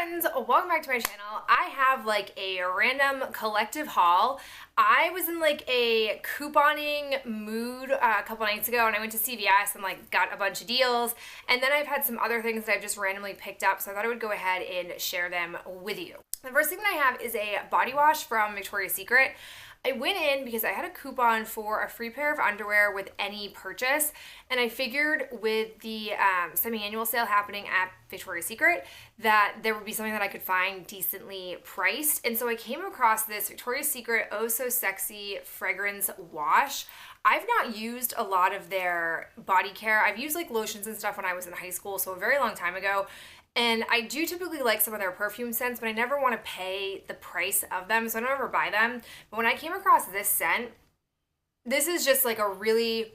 friends, welcome back to my channel. I have like a random collective haul. I was in like a couponing mood a couple nights ago and I went to CVS and like got a bunch of deals, and then I've had some other things that I've just randomly picked up, so I thought I would go ahead and share them with you. The first thing that I have is a body wash from Victoria's Secret. I went in because I had a coupon for a free pair of underwear with any purchase, and I figured with the semi-annual sale happening at Victoria's Secret that there would be something that I could find decently priced. And so I came across this Victoria's Secret Oh So Sexy fragrance wash. I've not used a lot of their body care. I've used like lotions and stuff when I was in high school, so a very long time ago. And I do typically like some of their perfume scents, but I never want to pay the price of them, so I don't ever buy them. But when I came across this scent, this is just like a really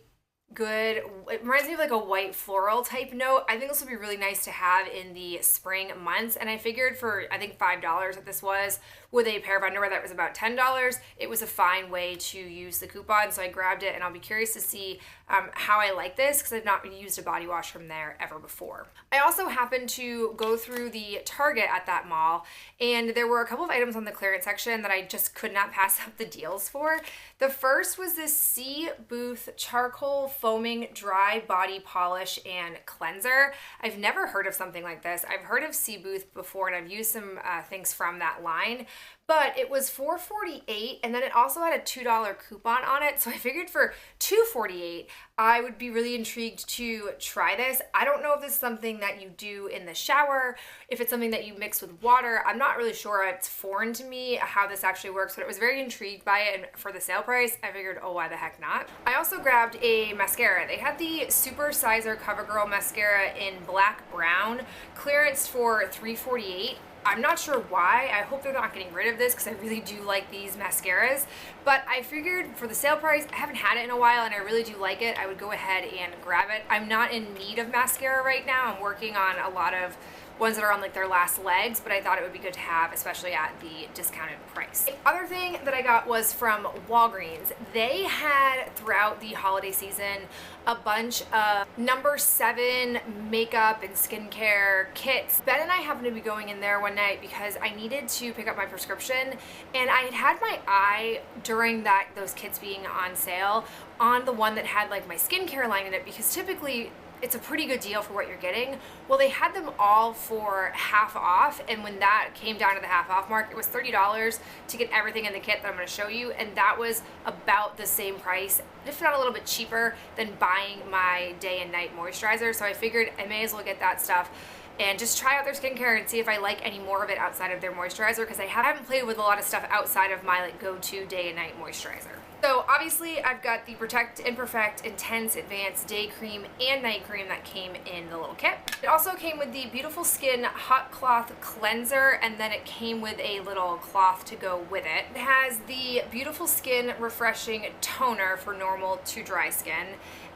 good, it reminds me of like a white floral type note. I think this would be really nice to have in the spring months, and I figured for I think $5 that this was with a pair of underwear that was about $10, it was a fine way to use the coupon, so I grabbed it, and I'll be curious to see how I like this because I've not used a body wash from there ever before. I also happened to go through the Target at that mall, and there were a couple of items on the clearance section that I just could not pass up the deals for. The first was this C. Booth charcoal foaming dry body polish and cleanser. I've never heard of something like this. I've heard of C. Booth before, and I've used some things from that line, but it was $4.48, and then it also had a $2 coupon on it, so I figured for $2.48 I would be really intrigued to try this. I don't know if this is something that you do in the shower, if it's something that you mix with water. I'm not really sure. It's foreign to me how this actually works, but I was very intrigued by it, and for the sale price, I figured, oh, why the heck not? I also grabbed a mascara. They had the Super Sizer CoverGirl mascara in black brown, clearance for $3.48. I'm not sure why. I hope they're not getting rid of this because I really do like these mascaras, but I figured for the sale price, I haven't had it in a while and I really do like it, I would go ahead and grab it. I'm not in need of mascara right now. I'm working on a lot of ones that are on like their last legs, but I thought it would be good to have, especially at the discounted price. The other thing that I got was from Walgreens. They had throughout the holiday season a bunch of number 7 makeup and skincare kits. Ben and I happened to be going in there one night because I needed to pick up my prescription, and I had my eye during those kits being on sale on the one that had like my skincare line in it, because typically it's a pretty good deal for what you're getting. Well, they had them all for half off, and when that came down to the half off mark, it was $30 to get everything in the kit that I'm going to show you, and that was about the same price, if not a little bit cheaper, than buying my day and night moisturizer. So I figured I may as well get that stuff and just try out their skincare and see if I like any more of it outside of their moisturizer, because I haven't played with a lot of stuff outside of my like go-to day and night moisturizer. So obviously I've got the Protect and Perfect Intense Advanced Day Cream and Night Cream that came in the little kit. It also came with the Beautiful Skin Hot Cloth Cleanser, and then it came with a little cloth to go with it. It has the Beautiful Skin Refreshing Toner for normal to dry skin.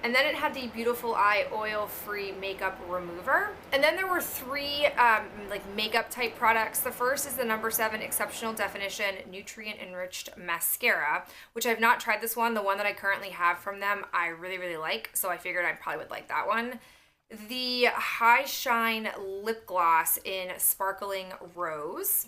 And then it had the Beautiful Eye Oil-Free Makeup Remover. And then there were 3 like makeup type products. The first is the number 7 Exceptional Definition Nutrient Enriched Mascara, which I've not tried this one. The one that I currently have from them, I really, really like, so I figured I probably would like that one. The High Shine Lip Gloss in Sparkling Rose.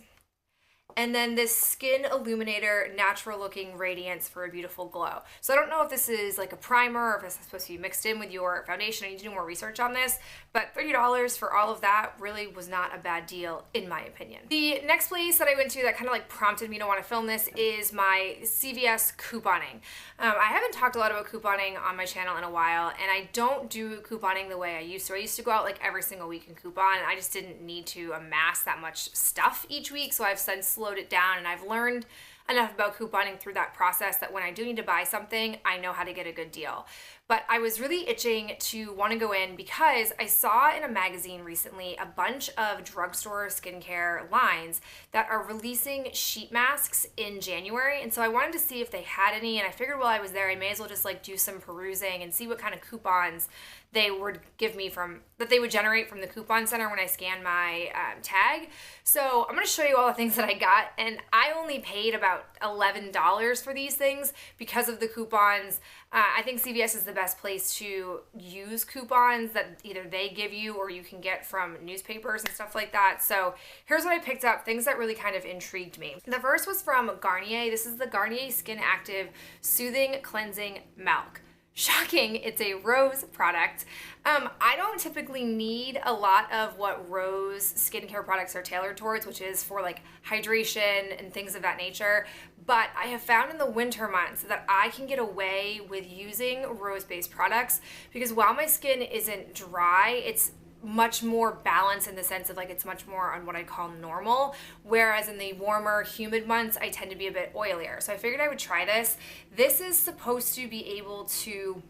And then this Skin Illuminator Natural Looking Radiance for a Beautiful Glow. So I don't know if this is like a primer or if this is supposed to be mixed in with your foundation. I need to do more research on this, but $30 for all of that really was not a bad deal in my opinion. The next place that I went to that kind of like prompted me to want to film this is my CVS couponing. I haven't talked a lot about couponing on my channel in a while, and I don't do couponing the way I used to. I used to go out like every single week and coupon, and I just didn't need to amass that much stuff each week, so I've since slowed it down, and I've learned enough about couponing through that process that when I do need to buy something, I know how to get a good deal. But I was really itching to want to go in because I saw in a magazine recently a bunch of drugstore skincare lines that are releasing sheet masks in January, and so I wanted to see if they had any, and I figured while I was there I may as well just like do some perusing and see what kind of coupons they would give me that they would generate from the coupon center when I scan my tag. So I'm going to show you all the things that I got, and I only paid about about $11 for these things because of the coupons. I think CVS is the best place to use coupons that either they give you or you can get from newspapers and stuff like that. So here's what I picked up, things that really kind of intrigued me. The first was from Garnier. This is the Garnier Skin Active Soothing Cleansing Milk. Shocking, it's a Rose product. I don't typically need a lot of what Rose skincare products are tailored towards, which is for like hydration and things of that nature. But I have found in the winter months that I can get away with using Rose-based products because while my skin isn't dry, it's much more balanced in the sense of like it's much more on what I call normal, whereas in the warmer humid months I tend to be a bit oilier. So I figured I would try this. This is supposed to be able to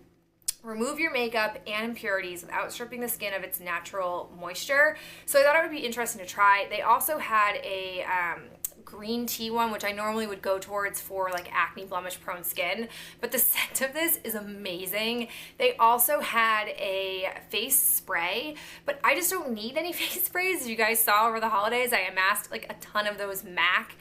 remove your makeup and impurities without stripping the skin of its natural moisture. So I thought it would be interesting to try. They also had a green tea one, which I normally would go towards for like acne blemish prone skin, but the scent of this is amazing. They also had a face spray, but I just don't need any face sprays. As you guys saw over the holidays, I amassed like a ton of those MAC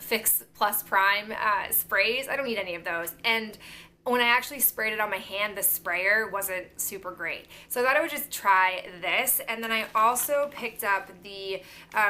Fix Plus Prime sprays. I don't need any of those. And when I actually sprayed it on my hand, the sprayer wasn't super great. So I thought I would just try this. And then I also picked up the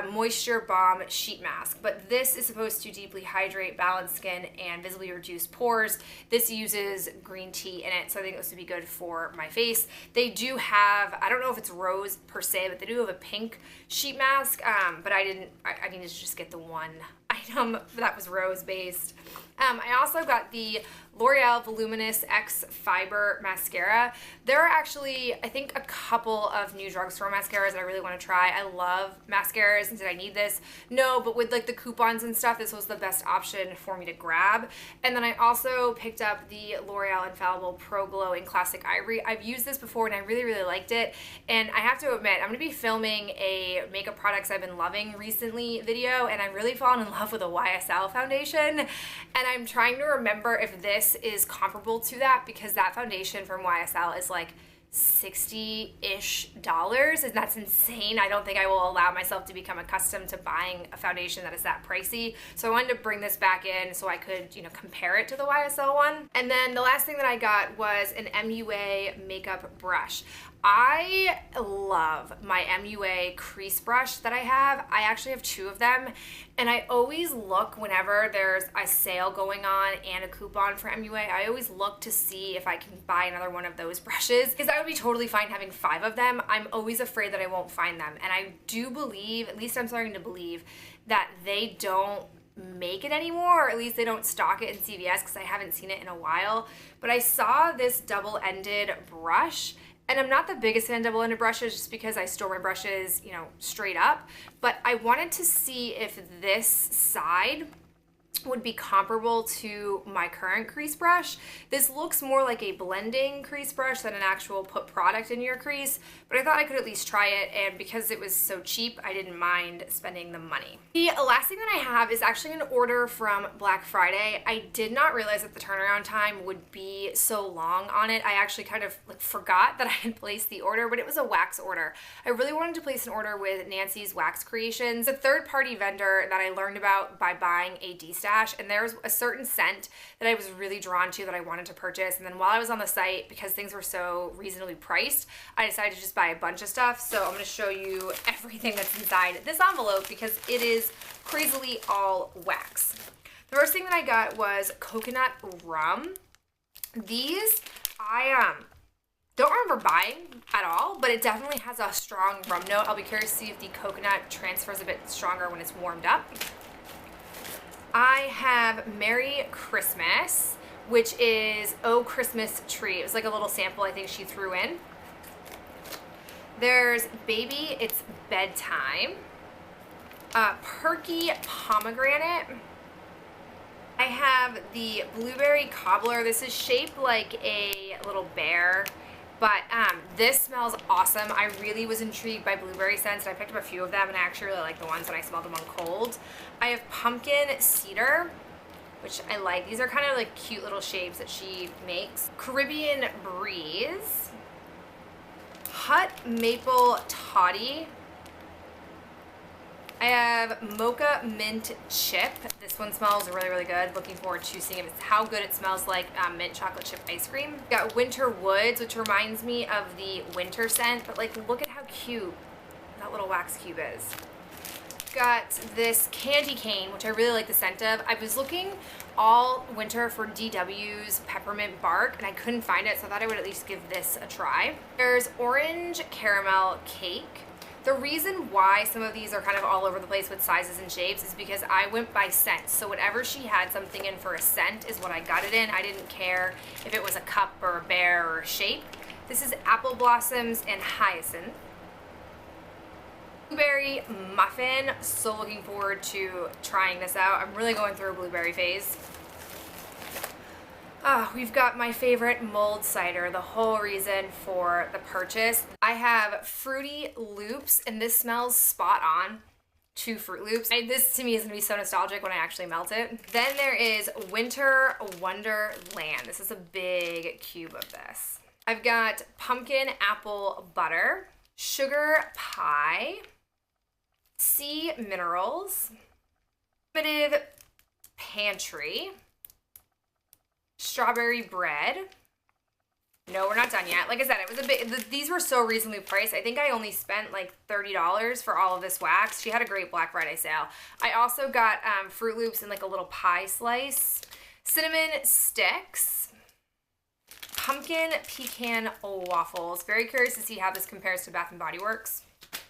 Moisture Balm Sheet Mask. But this is supposed to deeply hydrate, balance skin, and visibly reduce pores. This uses green tea in it, so I think this would be good for my face. They do have, I don't know if it's Rose per se, but they do have a pink sheet mask. But I needed to just get the one item that was Rose based. I also got the L'Oreal Voluminous X Fiber Mascara. There are actually, I think, a couple of new drugstore mascaras that I really want to try. I love mascaras, and did I need this? No, but with like the coupons and stuff, this was the best option for me to grab. And then I also picked up the L'Oreal Infallible Pro Glow in Classic Ivory. I've used this before and I really, really liked it. And I have to admit, I'm going to be filming a makeup products I've been loving recently video, and I'm really fallen in love with a YSL foundation. And I'm trying to remember if this is comparable to that, because that foundation from YSL is like $60-ish, and that's insane. I don't think I will allow myself to become accustomed to buying a foundation that is that pricey. So I wanted to bring this back in so I could, you know, compare it to the YSL one. And then the last thing that I got was an MUA makeup brush. I love my MUA crease brush that I have. I actually have two of them, and I always look whenever there's a sale going on and a coupon for MUA, I always look to see if I can buy another one of those brushes, because I would be totally fine having 5 of them. I'm always afraid that I won't find them, and I do believe, at least I'm starting to believe, that they don't make it anymore, or at least they don't stock it in CVS, because I haven't seen it in a while. But I saw this double-ended brush, and I'm not the biggest fan of double-ended brushes just because I store my brushes, you know, straight up. But I wanted to see if this side would be comparable to my current crease brush. This looks more like a blending crease brush than an actual put product in your crease, but I thought I could at least try it, and because it was so cheap, I didn't mind spending the money. The last thing that I have is actually an order from Black Friday. I did not realize that the turnaround time would be so long on it. I actually kind of like forgot that I had placed the order, but it was a wax order. I really wanted to place an order with Nancy's Wax Creations, a third-party vendor that I learned about by buying a D-Stash, and there was a certain scent that I was really drawn to that I wanted to purchase. And then while I was on the site, because things were so reasonably priced, I decided to just buy a bunch of stuff. So I'm going to show you everything that's inside this envelope because it is crazily all wax. The first thing that I got was coconut rum. These I don't remember buying at all, but it definitely has a strong rum note. I'll be curious to see if the coconut transfers a bit stronger when it's warmed up. I have Merry Christmas, which is Oh Christmas Tree. It was like a little sample I think she threw in. There's Baby It's Bedtime. Perky Pomegranate. I have the Blueberry Cobbler. This is shaped like a little bear, but this smells awesome. I really was intrigued by blueberry scents, and I picked up a few of them, and I actually really like the ones when I smelled them on cold. I have Pumpkin Cedar, which I like. These are kind of like cute little shapes that she makes. Caribbean Breeze. Hot Maple Toddy. I have Mocha Mint Chip. This one smells really, really good. Looking forward to seeing how good it smells like mint chocolate chip ice cream. Got Winter Woods, which reminds me of the winter scent, but like look at how cute that little wax cube is. Got this candy cane, which I really like the scent of. I was looking all winter for DW's peppermint bark and I couldn't find it, so I thought I would at least give this a try. There's orange caramel cake. The reason why some of these are kind of all over the place with sizes and shapes is because I went by scent. So whatever she had something in for a scent is what I got it in. I didn't care if it was a cup or a bear or a shape. This is Apple Blossoms and Hyacinth. Blueberry muffin. So looking forward to trying this out. I'm really going through a blueberry phase. We've got my favorite mulled cider, the whole reason for the purchase. I have Fruity Loops, and this smells spot on to Fruit Loops. This to me is gonna be so nostalgic when I actually melt it. Then there is Winter Wonderland. This is a big cube of this. I've got pumpkin apple butter, sugar pie, sea minerals, primitive pantry, strawberry bread. No, we're not done yet. Like I said, it was a bit, these were so reasonably priced. I think I only spent like $30 for all of this wax. She had a great Black Friday sale. I also got Fruit Loops in like a little pie slice, cinnamon sticks, pumpkin pecan waffles. Very curious to see how this compares to Bath & Body Works.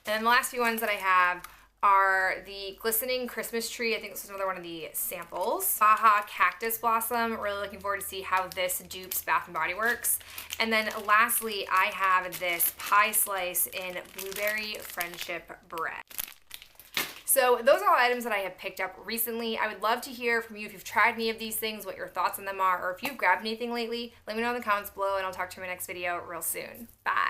And then the last few ones that I have are the Glistening Christmas Tree. I think this is another one of the samples. Baja Cactus Blossom. Really looking forward to see how this dupes Bath & Body Works. And then lastly, I have this pie slice in Blueberry Friendship Bread. So those are all items that I have picked up recently. I would love to hear from you if you've tried any of these things, what your thoughts on them are, or if you've grabbed anything lately. Let me know in the comments below and I'll talk to you in my next video real soon. Bye.